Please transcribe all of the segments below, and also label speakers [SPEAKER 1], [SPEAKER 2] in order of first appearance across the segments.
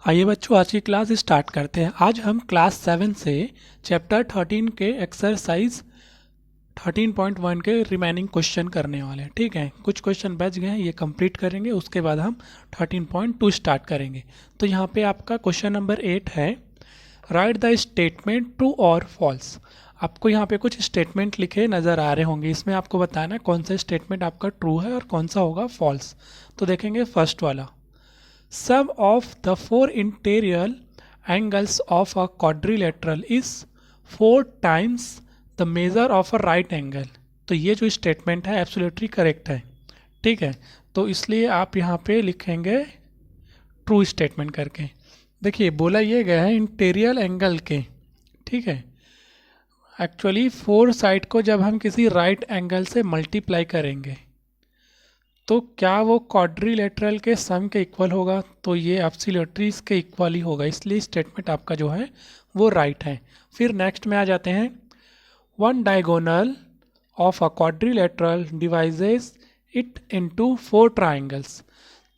[SPEAKER 1] आइए बच्चों, आज की क्लास स्टार्ट करते हैं। आज हम क्लास 7 से चैप्टर 13 के एक्सरसाइज 13.1 के रिमेनिंग क्वेश्चन करने वाले हैं। ठीक है, कुछ क्वेश्चन बच गए हैं, ये कंप्लीट करेंगे, उसके बाद हम 13.2 स्टार्ट करेंगे। तो यहाँ पे आपका क्वेश्चन नंबर 8 है, राइट द स्टेटमेंट ट्रू और फॉल्स। आपको यहाँ पे कुछ स्टेटमेंट लिखे नज़र आ रहे होंगे, इसमें आपको बताना है कौन सा स्टेटमेंट आपका ट्रू है और कौन सा होगा फॉल्स। तो देखेंगे फर्स्ट वाला, sum of the four interior angles of a quadrilateral is 4 times the measure of a right angle। तो ये जो स्टेटमेंट है एब्सोल्युटली करेक्ट है। ठीक है, तो इसलिए आप यहाँ पे लिखेंगे ट्रू स्टेटमेंट करके। देखिए बोला ये गया है इंटीरियर एंगल के, ठीक है, एक्चुअली 4 साइड को जब हम किसी राइट एंगल से मल्टीप्लाई करेंगे तो क्या वो क्वाड्रिलेटरल के सम के इक्वल होगा? तो ये एब्सोल्युटली इसके इक्वल ही होगा, इसलिए स्टेटमेंट आपका जो है वो राइट है। फिर नेक्स्ट में आ जाते हैं, one diagonal of a quadrilateral devices it into 4 triangles.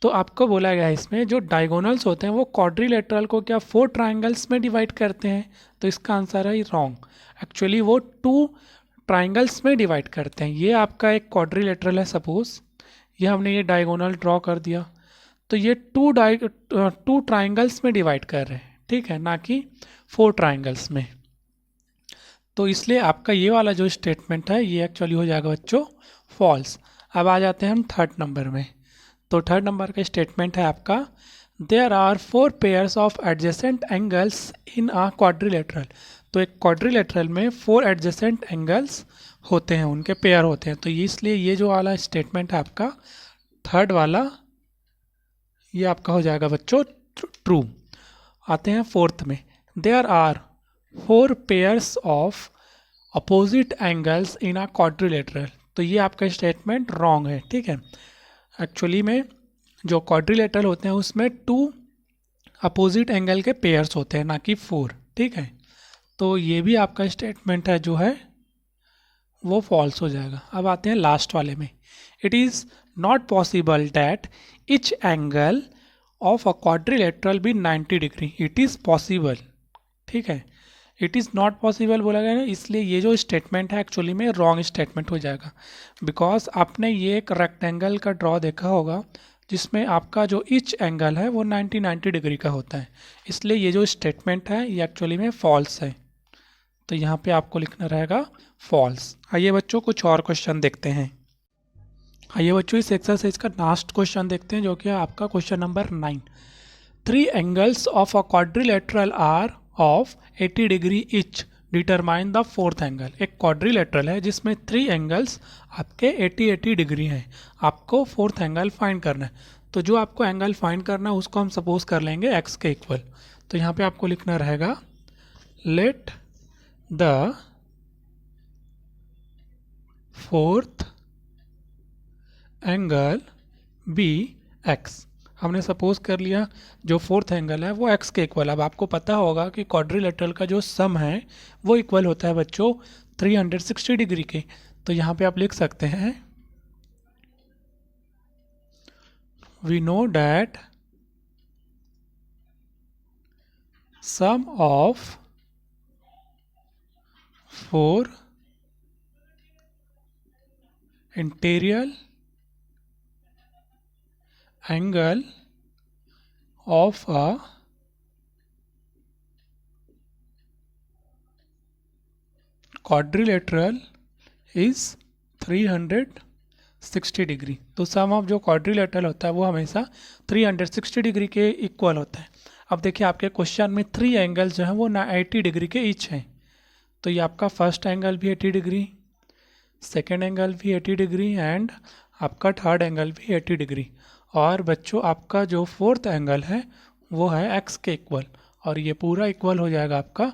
[SPEAKER 1] तो आपको बोला गया है इसमें जो डायगोनल्स होते हैं वो क्वाड्रिलेटरल को क्या 4 ट्राइंगल्स में डिवाइड करते हैं? तो इसका आंसर है रॉन्ग, एक्चुअली वो 2 ट्राइंगल्स में डिवाइड करते हैं। ये आपका एक क्वाड्रिलेटरल है, सपोज ये हमने ये डायगोनल ड्रॉ कर दिया, तो ये टू ट्राइंगल्स में डिवाइड कर रहे हैं, ठीक है, ना कि 4 ट्राइंगल्स में। तो इसलिए आपका ये वाला जो स्टेटमेंट है ये एक्चुअली हो जाएगा बच्चों फॉल्स। अब आ जाते हैं हम थर्ड नंबर में। तो थर्ड नंबर का स्टेटमेंट है आपका, there are 4 pairs of adjacent angles in a quadrilateral. तो एक क्वाड्रिलेटरल में 4 एडजेसेंट एंगल्स होते हैं, उनके पेयर होते हैं। तो इसलिए ये जो वाला स्टेटमेंट है आपका थर्ड वाला, ये आपका हो जाएगा बच्चों ट्रू। आते हैं फोर्थ में, there are 4 pairs of opposite angles in a quadrilateral. तो ये आपका स्टेटमेंट रॉन्ग है, ठीक है। एक्चुअली में जो क्वाड्रिलेटरल होते हैं उसमें 2 अपोजिट एंगल के पेयर्स होते हैं, ना कि 4, ठीक है। तो ये भी आपका स्टेटमेंट है जो है वो फॉल्स हो जाएगा। अब आते हैं लास्ट वाले में, it is not possible that each angle of a quadrilateral be 90 degree. It is possible, ठीक है, इट इज़ नॉट पॉसिबल बोला गया है, इसलिए ये जो स्टेटमेंट है एक्चुअली में रॉन्ग स्टेटमेंट हो जाएगा। बिकॉज आपने ये एक रेक्टेंगल का ड्रॉ देखा होगा जिसमें आपका जो इच एंगल है वो 90 डिग्री का होता है, इसलिए ये जो स्टेटमेंट है ये एक्चुअली में फॉल्स है। तो यहाँ पे आपको लिखना रहेगा फॉल्स। आइए बच्चों कुछ और क्वेश्चन देखते हैं। आइए बच्चों इस एक्सरसाइज का लास्ट क्वेश्चन देखते हैं जो कि है आपका question number 9। 3 angles of a quadrilateral are of 80 degree each, determine the fourth angle. एक क्वाड्रिलेटरल है जिसमें 3 एंगल्स आपके 80 डिग्री हैं, आपको फोर्थ एंगल फाइंड करना है। तो जो आपको एंगल फाइंड करना है उसको हम सपोज कर लेंगे एक्स के इक्वल। तो यहाँ पे आपको लिखना रहेगा, let the fourth angle be x. हमने सपोज कर लिया जो फोर्थ एंगल है वो एक्स के इक्वल। अब आपको पता होगा कि क्वाड्रिलेटरल का जो सम है वो इक्वल होता है बच्चों 360 डिग्री के। तो यहाँ पे आप लिख सकते हैं, we know that sum of 4 interior angle of a quadrilateral is 360 degree. तो सम ऑफ जो क्वाड्रिलेटरल होता है वो हमेशा 360 डिग्री के इक्वल होता है। अब देखिए आपके क्वेश्चन में 3 एंगल्स जो हैं वो 80 डिग्री के ईच हैं। तो ये आपका फर्स्ट एंगल भी 80 डिग्री, सेकेंड एंगल भी 80 डिग्री एंड आपका थर्ड एंगल भी 80 डिग्री। और बच्चों आपका जो फोर्थ एंगल है वो है एक्स के इक्वल, और ये पूरा इक्वल हो जाएगा आपका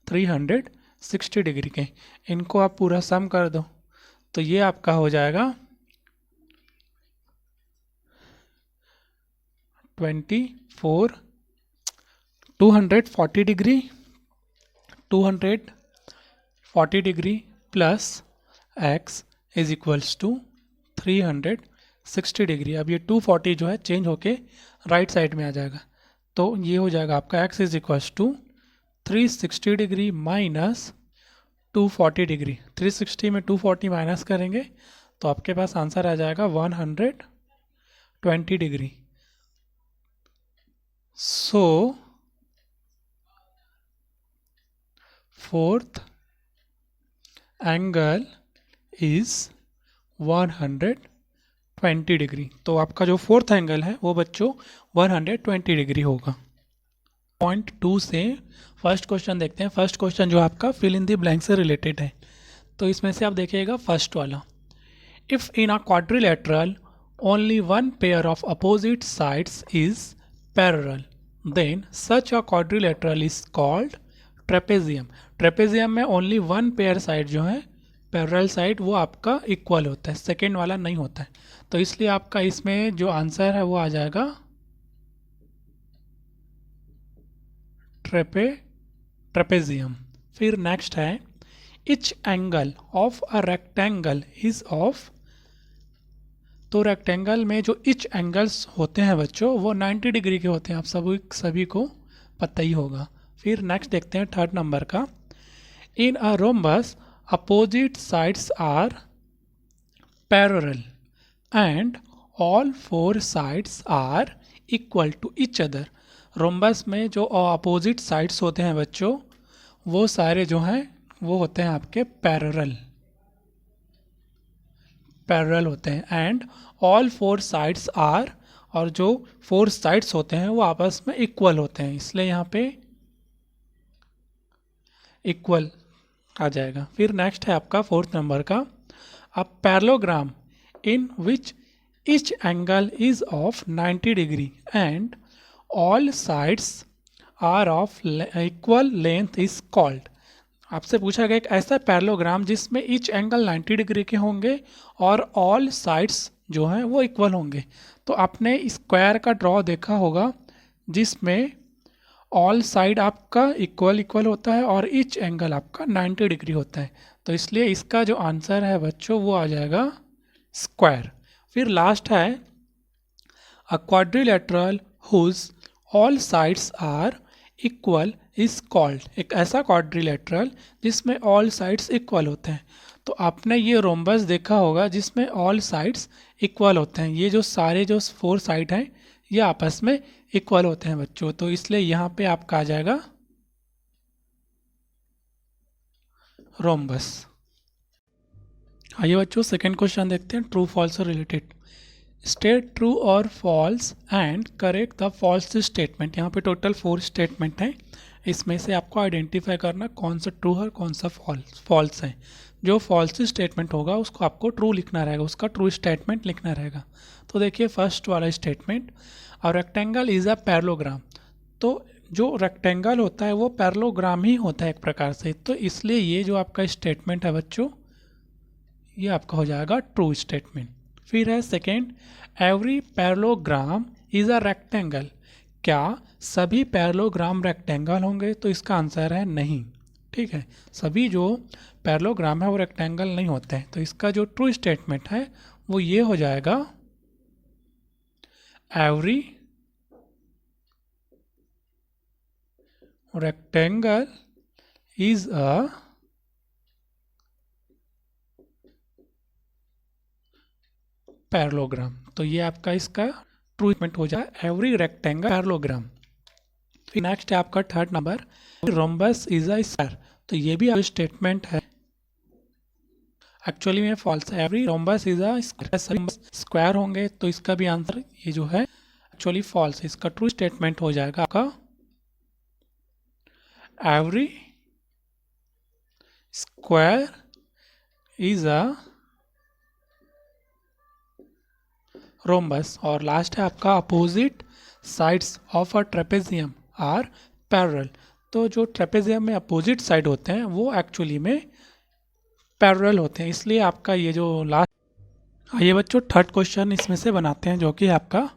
[SPEAKER 1] 360 डिग्री के। इनको आप पूरा सम कर दो तो ये आपका हो जाएगा 240 degree, 240 degree plus x is equals to 360 degree. अब ये 240 जो है चेंज होके राइट साइड में आ जाएगा। तो ये हो जाएगा आपका x is equals to 360 degree minus 240 degree. 360 में 240 माइनस करेंगे तो आपके पास आंसर आ जाएगा 120 degree. So fourth angle is 120 degree. तो आपका जो फोर्थ एंगल है वो बच्चों 120 डिग्री होगा। पॉइंट 2 से फर्स्ट क्वेश्चन देखते हैं। फर्स्ट क्वेश्चन जो आपका फिल इन द ब्लैंक से रिलेटेड है। तो इसमें से आप देखिएगा फर्स्ट वाला, if in a quadrilateral only one pair of opposite sides is parallel then such a quadrilateral is called trapezium. Trapezium में ओनली वन पेयर साइड जो है पैरेलल साइड वो आपका इक्वल होता है, सेकेंड वाला नहीं होता है। तो इसलिए आपका इसमें जो आंसर है वो आ जाएगा ट्रेपेजियम। फिर नेक्स्ट है etch angle of a rectangle is of. तो रेक्टेंगल में जो इच एंगल्स होते हैं बच्चों वो 90 डिग्री के होते हैं, आप सभी को पता ही होगा। फिर नेक्स्ट देखते हैं थर्ड नंबर का, in a rhombus opposite sides are parallel and all four sides are equal to each other. Rhombus में जो अपोजिट साइड्स होते हैं बच्चों वो सारे जो हैं वो होते हैं आपके पैरेलल होते हैं। And all four sides are, और जो फोर साइड्स होते हैं वो आपस में इक्वल होते हैं, इसलिए यहाँ पे इक्वल आ जाएगा। फिर नेक्स्ट है आपका फोर्थ नंबर का, a parallelogram in which each angle is of 90 degree and all sides are of equal length is called. आपसे पूछा गया एक ऐसा पैरेललोग्राम जिसमें ईच एंगल 90 डिग्री के होंगे और ऑल साइड्स जो हैं वो इक्वल होंगे। तो आपने स्क्वायर का ड्रॉ देखा होगा जिसमें ऑल साइड आपका इक्वल होता है और ईच एंगल आपका 90 डिग्री होता है। तो इसलिए इसका जो आंसर है बच्चों वो आ जाएगा स्क्वायर। फिर लास्ट है a quadrilateral whose all sides are equal is called. एक ऐसा क्वाड्रिलेटरल जिसमें ऑल साइड्स इक्वल होते हैं। तो आपने ये रोम्बस देखा होगा जिसमें ऑल साइड्स इक्वल होते हैं, ये जो सारे जो फोर साइड हैं ये आपस में इक्वल होते हैं बच्चों। तो इसलिए यहाँ पे आपका आ जाएगा रोम्बस। आइए बच्चों सेकंड क्वेश्चन देखते हैं, ट्रू फॉल्स से रिलेटेड। स्टेट ट्रू और false and correct the false statement. यहाँ पे टोटल 4 स्टेटमेंट हैं, इसमें से आपको आइडेंटिफाई करना कौन सा ट्रू है कौन सा फॉल्स है। जो फॉल्स स्टेटमेंट होगा उसको आपको ट्रू लिखना रहेगा, उसका ट्रू स्टेटमेंट लिखना रहेगा। तो देखिए फर्स्ट वाला स्टेटमेंट, और रेक्टेंगल इज़ अ पैरेललोग्राम। तो जो रेक्टेंगल होता है वो पैरेललोग्राम ही होता है एक प्रकार से, तो इसलिए ये जो आपका स्टेटमेंट है बच्चों ये आपका हो जाएगा ट्रू स्टेटमेंट। फिर है second, every parallelogram is a rectangle. क्या सभी पैरेललोग्राम रेक्टेंगल होंगे? तो इसका आंसर है नहीं। ठीक है, सभी जो पैरेललोग्राम है वो रेक्टेंगल नहीं होते हैं। तो इसका जो ट्रू स्टेटमेंट है वो ये हो जाएगा, every rectangle is a parallelogram. तो ये आपका इसका ट्रू स्टेटमेंट हो जाए, एवरी रेक्टेंगल पैरेललोग्राम। फिर नेक्स्ट है आपका third number, rhombus is a square. तो ये भी आपका स्टेटमेंट है, एक्चुअली में फॉल्स है। Every rhombus is a square होंगे तो इसका भी आंसर ये जो है एक्चुअली फॉल्स है। इसका ट्रू स्टेटमेंट हो जाएगा आपका, every square is a rhombus. और लास्ट है आपका, opposite sides of a trapezium are parallel. तो जो ट्रेपेजियम में अपोजिट साइड होते हैं वो एक्चुअली में पैरेलल होते हैं, इसलिए आपका ये जो लास्ट। आइए बच्चों थर्ड क्वेश्चन इसमें से बनाते हैं, जो कि आपका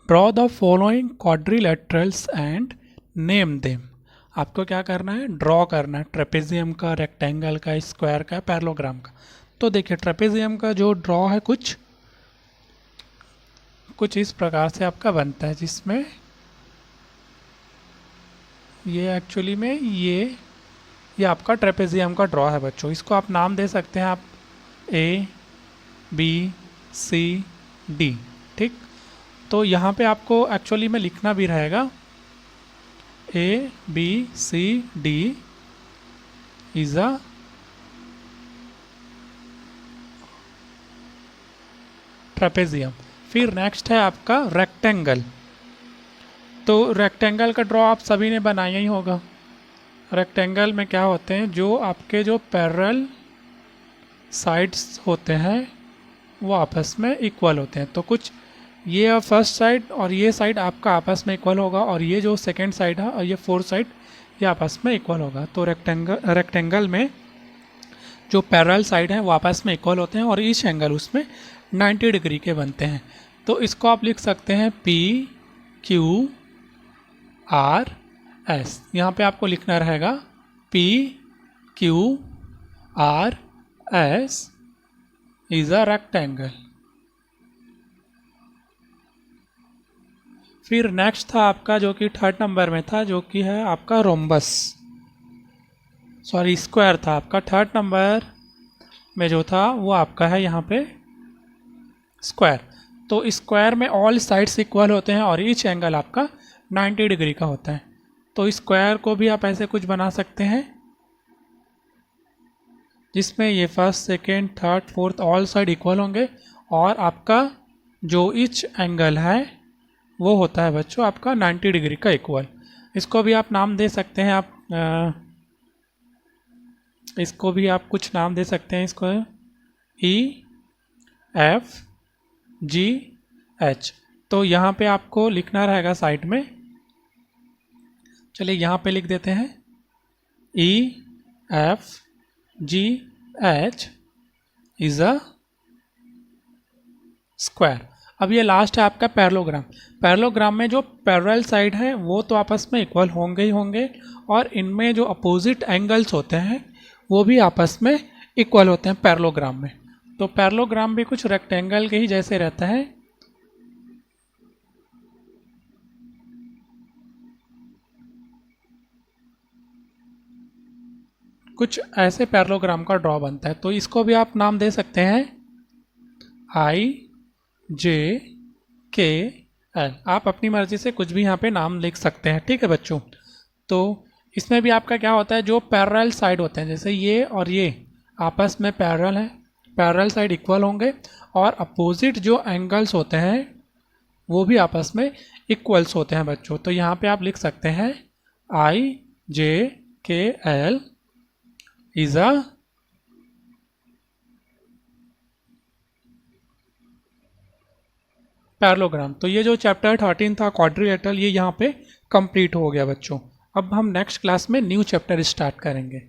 [SPEAKER 1] draw the following quadrilaterals and name them. आपको क्या करना है, ड्रॉ करना है ट्रेपेजियम का, रेक्टेंगल का, स्क्वायर का, पैरेललोग्राम का। तो देखिए ट्रेपेजियम का जो ड्रॉ है कुछ इस प्रकार से आपका बनता है, जिसमें ये एक्चुअली में ये आपका ट्रेपेजियम का ड्रॉ है बच्चों। इसको आप नाम दे सकते हैं आप ए बी सी डी, ठीक। तो यहाँ पे आपको एक्चुअली में लिखना भी रहेगा A B C D is a trapezium. फिर नेक्स्ट है आपका रेक्टेंगल। तो रेक्टेंगल का ड्रॉ आप सभी ने बनाया ही होगा। रेक्टेंगल में क्या होते हैं, जो आपके जो पैरेलल साइड्स होते हैं वो आपस में इक्वल होते हैं। तो कुछ ये फर्स्ट साइड और ये साइड आपका आपस में इक्वल होगा, और ये जो सेकंड साइड है और ये फोर्थ साइड ये आपस में इक्वल होगा। तो रेक्टेंगल में जो पैरेलल साइड हैं वो आपस में इक्वल होते हैं और ईच एंगल उसमें 90 डिग्री के बनते हैं। तो इसको आप लिख सकते हैं पी क्यू आर एस। यहाँ पे आपको लिखना रहेगा P Q R S is a rectangle. फिर नेक्स्ट था आपका जो कि थर्ड नंबर में था, जो कि है आपका रोम्बस, सॉरी स्क्वायर था आपका। थर्ड नंबर में जो था वो आपका है यहाँ पे स्क्वायर। तो स्क्वायर में ऑल साइड्स इक्वल होते हैं और ईच एंगल आपका 90 डिग्री का होता है। तो स्क्वायर को भी आप ऐसे कुछ बना सकते हैं जिसमें ये first second third fourth all side equal होंगे, और आपका जो ईच एंगल है वो होता है बच्चों आपका 90 डिग्री का इक्वल। इसको भी आप नाम दे सकते हैं, इसको भी आप कुछ नाम दे सकते हैं। इसको ई एफ जी एच। तो यहाँ पे आपको लिखना रहेगा साइड में, चलिए यहाँ पे लिख देते हैं E F G H is a square. अब ये लास्ट है आपका पैरेललोग्राम। पैरेललोग्राम में जो पैरेलल साइड है वो तो आपस में इक्वल होंगे ही होंगे, और इनमें जो अपोजिट एंगल्स होते हैं वो भी आपस में इक्वल होते हैं पैरेललोग्राम में। तो पैरेललोग्राम भी कुछ रेक्टेंगल के ही जैसे रहता है। कुछ ऐसे पैरेललोग्राम का ड्रॉ बनता है। तो इसको भी आप नाम दे सकते हैं आई जे के एल। आप अपनी मर्जी से कुछ भी यहाँ पे नाम लिख सकते हैं, ठीक है बच्चों। तो इसमें भी आपका क्या होता है, जो पैरेलल साइड होते हैं जैसे ये और ये आपस में पैरेलल है, पैरेलल साइड इक्वल होंगे, और अपोजिट जो एंगल्स होते हैं वो भी आपस में इक्वल्स होते हैं बच्चों। तो यहाँ पे आप लिख सकते हैं आई जे के एल इज अ पैरेललोग्राम। तो ये जो चैप्टर 13 था क्वाड्रिलेटरल, ये यहाँ पे कंप्लीट हो गया बच्चों। अब हम नेक्स्ट क्लास में न्यू चैप्टर स्टार्ट करेंगे।